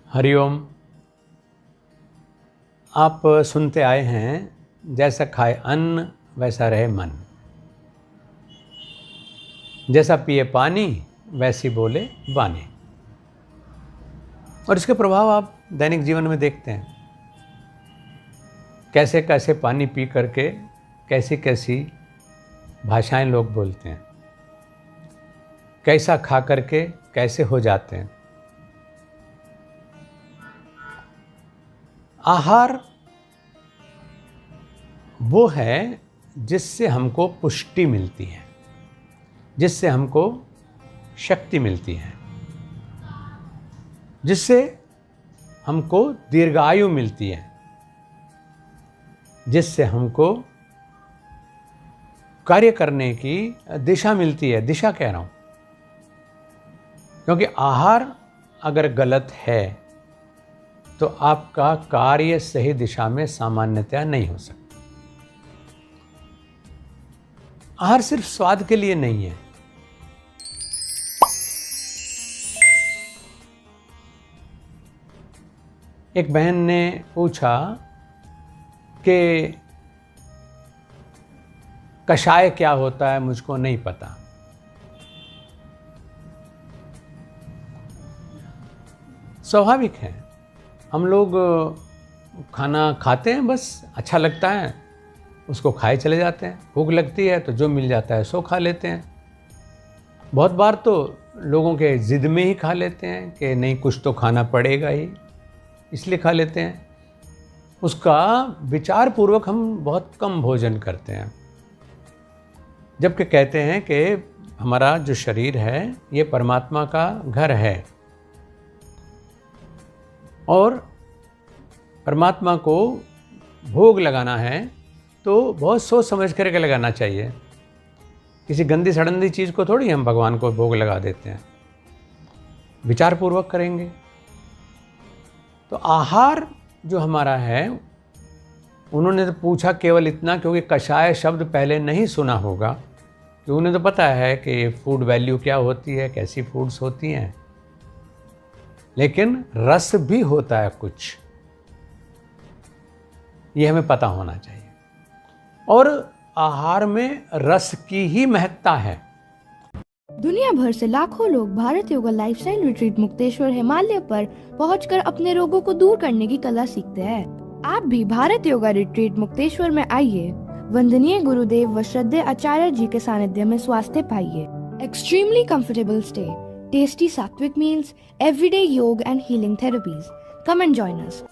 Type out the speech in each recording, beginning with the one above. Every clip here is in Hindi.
हरिओम। आप सुनते आए हैं, जैसा खाए अन्न वैसा रहे मन, जैसा पिए पानी वैसी बोले वाणी। और इसके प्रभाव आप दैनिक जीवन में देखते हैं। कैसे कैसे पानी पी करके कैसी कैसी भाषाएं लोग बोलते हैं, कैसा खा करके कैसे हो जाते हैं। आहार वो है जिससे हमको पुष्टि मिलती है, जिससे हमको शक्ति मिलती है, जिससे हमको दीर्घायु मिलती है, जिससे हमको कार्य करने की दिशा मिलती है। दिशा कह रहा हूं, क्योंकि आहार अगर गलत है तो आपका कार्य सही दिशा में सामान्यतया नहीं हो सकता। आहार सिर्फ स्वाद के लिए नहीं है। एक बहन ने पूछा कि कषाय क्या होता है, मुझको नहीं पता। स्वाभाविक है, हम लोग खाना खाते हैं, बस अच्छा लगता है उसको खाए चले जाते हैं। भूख लगती है तो जो मिल जाता है सो खा लेते हैं। बहुत बार तो लोगों के ज़िद में ही खा लेते हैं कि नहीं, कुछ तो खाना पड़ेगा ही, इसलिए खा लेते हैं। उसका विचार पूर्वक हम बहुत कम भोजन करते हैं। जबकि कहते हैं कि हमारा जो शरीर है ये परमात्मा का घर है और परमात्मा को भोग लगाना है तो बहुत सोच समझ करके लगाना चाहिए। किसी गंदी सड़ंदी चीज़ को थोड़ी हम भगवान को भोग लगा देते हैं, विचार पूर्वक करेंगे। तो आहार जो हमारा है, उन्होंने तो पूछा केवल इतना, क्योंकि कषाय शब्द पहले नहीं सुना होगा, कि उन्हें तो पता है कि फूड वैल्यू क्या होती है, कैसी फूड्स होती हैं, लेकिन रस भी होता है कुछ, ये हमें पता होना चाहिए। और आहार में रस की ही महत्ता है। दुनिया भर से लाखों लोग भारत योगा लाइफस्टाइल रिट्रीट मुक्तेश्वर हिमालय पर पहुंचकर अपने रोगों को दूर करने की कला सीखते हैं। आप भी भारत योगा रिट्रीट मुक्तेश्वर में आइए, वंदनीय गुरुदेव व श्रद्धेय आचार्य जी के सानिध्य में स्वास्थ्य पाइए। एक्सट्रीमली कंफर्टेबल स्टे, टेस्टी सात्विक मील्स, एवरीडे योग and healing therapies. Come and join us.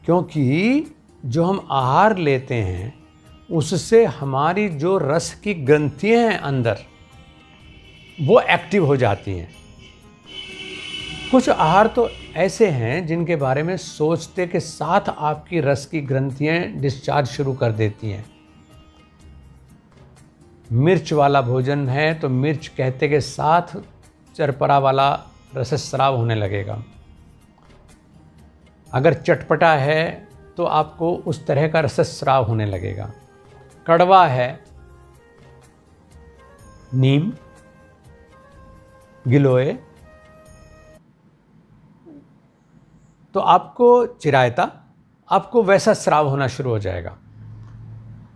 क्योंकि जो हम आहार लेते हैं उससे हमारी जो रस की ग्रंथियां हैं अंदर, वो एक्टिव हो जाती हैं। कुछ आहार तो ऐसे हैं जिनके बारे में सोचते के साथ आपकी रस की ग्रंथियां डिस्चार्ज शुरू कर देती हैं। मिर्च वाला भोजन है तो मिर्च कहते के साथ चरपरा वाला रसस्राव होने लगेगा। अगर चटपटा है तो आपको उस तरह का रसस्राव होने लगेगा। कड़वा है, नीम, गिलोय, तो आपको चिरायता, आपको वैसा स्राव होना शुरू हो जाएगा।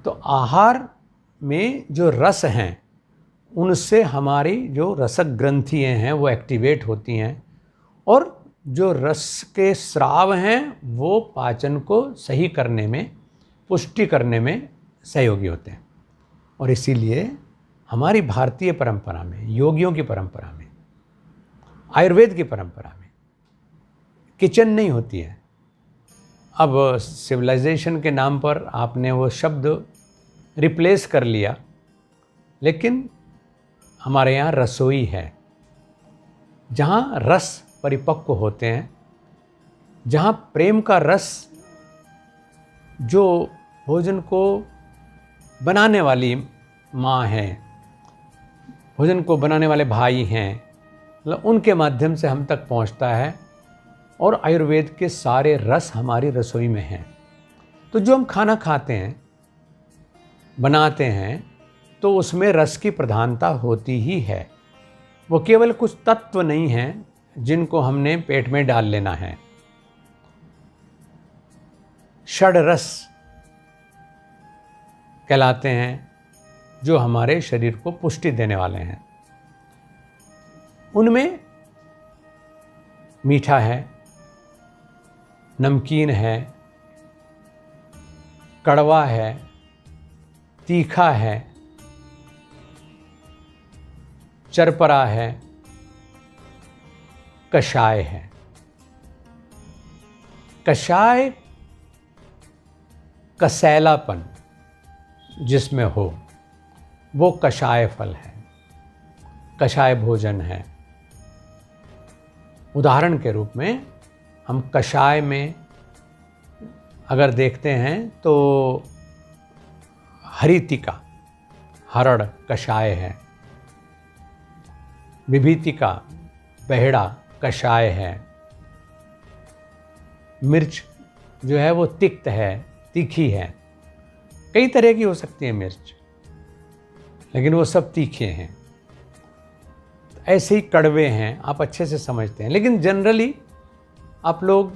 तो आहार में जो रस हैं उनसे हमारी जो रसक ग्रंथियाँ हैं वो एक्टिवेट होती हैं, और जो रस के स्राव हैं वो पाचन को सही करने में, पुष्टि करने में सहयोगी होते हैं। और इसीलिए हमारी भारतीय परंपरा में, योगियों की परंपरा में, आयुर्वेद की परंपरा में किचन नहीं होती है। अब सिविलाइजेशन के नाम पर आपने वो शब्द रिप्लेस कर लिया, लेकिन हमारे यहाँ रसोई है, जहाँ रस परिपक्व होते हैं, जहाँ प्रेम का रस, जो भोजन को बनाने वाली माँ है, भोजन को बनाने वाले भाई हैं, मतलब उनके माध्यम से हम तक पहुँचता है। और आयुर्वेद के सारे रस हमारी रसोई में हैं। तो जो हम खाना खाते हैं, बनाते हैं, तो उसमें रस की प्रधानता होती ही है। वो केवल कुछ तत्व नहीं हैं जिनको हमने पेट में डाल लेना है। षड रस कहलाते हैं जो हमारे शरीर को पुष्टि देने वाले हैं। उनमें मीठा है, नमकीन है, कड़वा है, तीखा है, चरपरा है, कषाय है। कषाय कसैलापन जिसमें हो वो कषाय फल है, कषाय भोजन है। उदाहरण के रूप में हम कषाय में अगर देखते हैं तो हरितिका हरड़ कषाय है, विभीतिका बहेड़ा कषाय है, मिर्च जो है वो तिक्त है, तीखी है। कई तरह की हो सकती है मिर्च, लेकिन वो सब तीखे हैं। ऐसे ही कड़वे हैं, आप अच्छे से समझते हैं। लेकिन जनरली आप लोग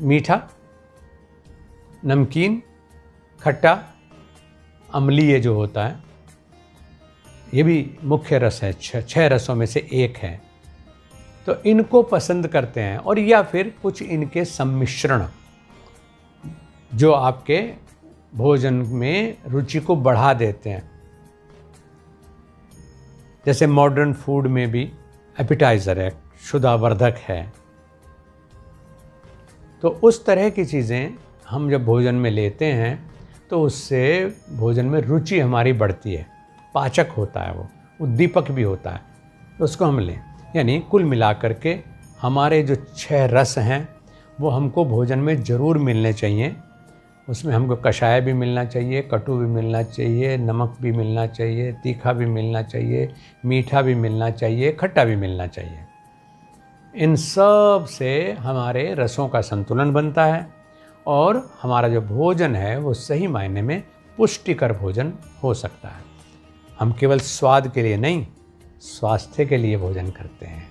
मीठा, नमकीन, खट्टा, अम्लीय जो होता है, ये भी मुख्य रस है, छह रसों में से एक है, तो इनको पसंद करते हैं। और या फिर कुछ इनके सम्मिश्रण जो आपके भोजन में रुचि को बढ़ा देते हैं। जैसे मॉडर्न फूड में भी एपिटाइज़र है, क्षुधावर्धक है। तो उस तरह की चीज़ें हम जब भोजन में लेते हैं तो उससे भोजन में रुचि हमारी बढ़ती है, पाचक होता है, वो उद्दीपक भी होता है, तो उसको हम लें। यानी कुल मिलाकर के हमारे जो 6 रस हैं वो हमको भोजन में ज़रूर मिलने चाहिए। उसमें हमको कषाय भी मिलना चाहिए, कटु भी मिलना चाहिए, नमक भी मिलना चाहिए, तीखा भी मिलना चाहिए, मीठा भी मिलना चाहिए, खट्टा भी मिलना चाहिए। इन सब से हमारे रसों का संतुलन बनता है और हमारा जो भोजन है वो सही मायने में पुष्टिकर भोजन हो सकता है। हम केवल स्वाद के लिए नहीं, स्वास्थ्य के लिए भोजन करते हैं।